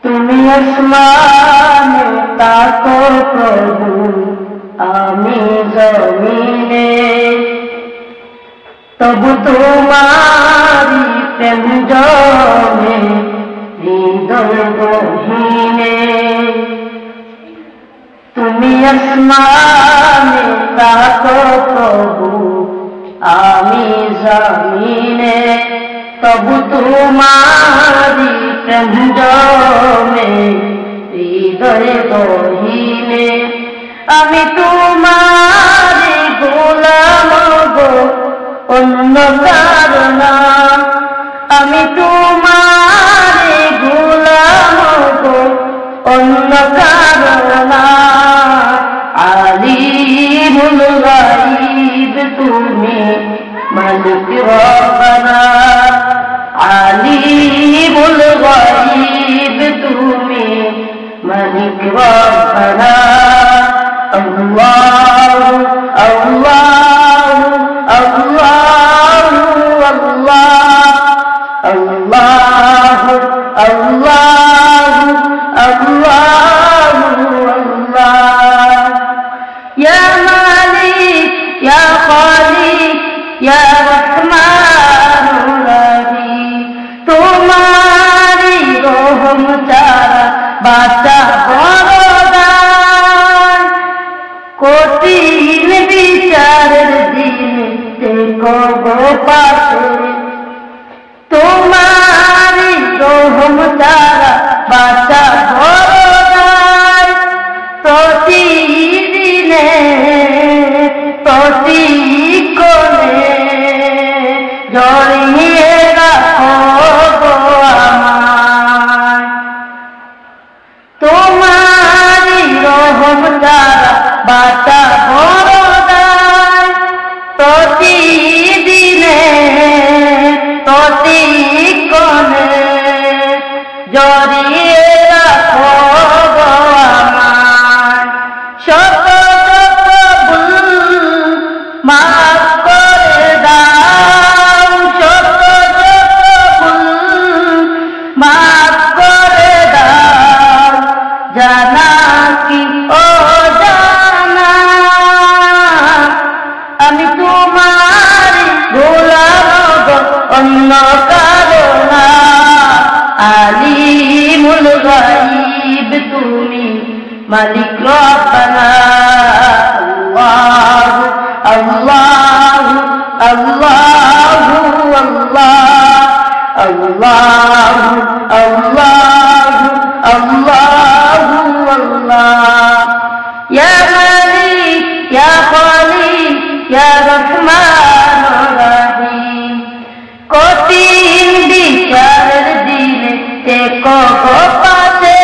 তুমি আসমানে তাকো প্রভু, আমি জমিনে, তবু তোমারি প্রেম জমে হৃদয় গহীনে। তুমি আসমানে তাকো প্রভু, আমি জমিনে, তবু তোমারি প্রেম জমে হৃদয় গহীনে। আমি তোমারি গোলাম গো, অন্য কারো না। আমি তোমারি গোলাম গো, অন্য কারো না। আলিমুল গায়ব তুমি, মালিক রব্বানা। আলিমুল গায়ব তুমি, মালিক রব্বানা। আল্লাহু আল্লাহু আল্লাহু আল্লাহ, আল্লাহু আল্লাহু আল্লাহু আল্লাহ। ইয়া মালিক ইয়া খালিক ইয়া রহমানুর রহিম, তোমারি রহম ছাড়া বাঁচা বড়দান। কঠিন বিচারের দিন দেখো গো পাশে, তোমারি রহম ছাড়া বাঁচা বড়দান। প্রতিদিনে প্রতিক্ষণে জড়িয়ে রাখো গো আমায়, তোমারি রহম ছাড়া বাঁচা বড়দান। প্রতিদিনে প্রতিক্ষণে জড়িয়ে রাখো গো আমায়। শত শত ভুল মাফ করে দাও, শত শত ভুল মাফ করে দাও। জানা কি ও জানা, আমি তোমারি গোলাম গো, অন্য কারো না। আলিমুল গায়ব তুমি, মালিক রব্বানা। আল্লাহু আল্লাহু আল্লাহু আল্লাহ, আল্লাহু আল্লাহু আল্লাহু আল্লাহ। ইয়া মালিক ইয়া খালিক ইয়া রহমানুর রহিম, কঠিন বিচারের দিনে দেখো গো পাশে।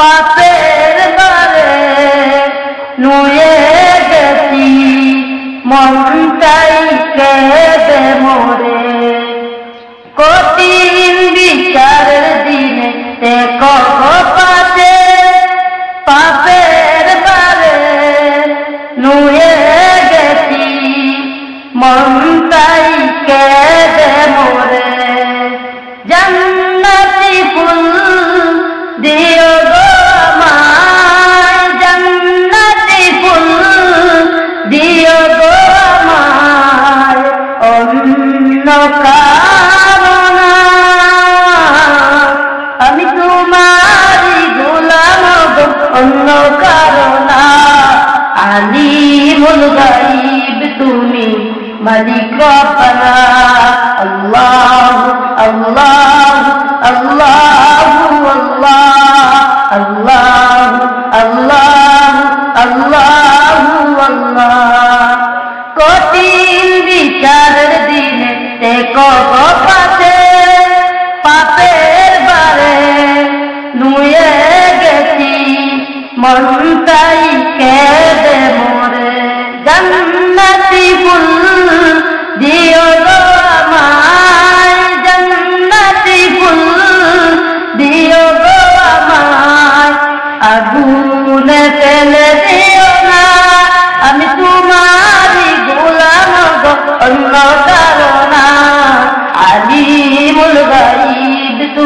পাপের বারে নুয়ে গেছি, মনটাই কেঁদে মরে। কঠিন বিচারের দিনে দেখো গো পাশে। পাপের বারে নুয়ে গেছি, মনটাই কেঁদে মরে। জান্নাতি ফুল দিও গো আমায়, জান্নাতি ফুল দিও গো আমায়, অন্য কারো না। আমি তোমারি গোলাম গো, অন্য কারো না। আলিমুল গায়ব তুমি, মালিক রব্বানা। আল্লাহু আল্লাহু আল্লাহু আল্লাহ, আল্লাহু আল্লাহু আল্লাহু আল্লাহ। কঠিন বিচারের দিনে দেখো গো পাশে। পাপের বারে নুয়ে গেছি, মনটাই কেঁদে মরে। জান্নাতি ফুল দিও গো আমায়, জান্নাতি ফুল দিও গো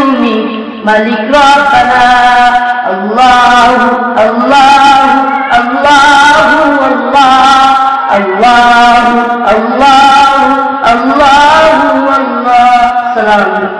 তুমি মালিক রব্বানা আল্লাহু আল্লাহু আল্লাহু আল্লাহ আল্লাহু আল্লাহু আল্লাহু আল্লাহ। সালাম।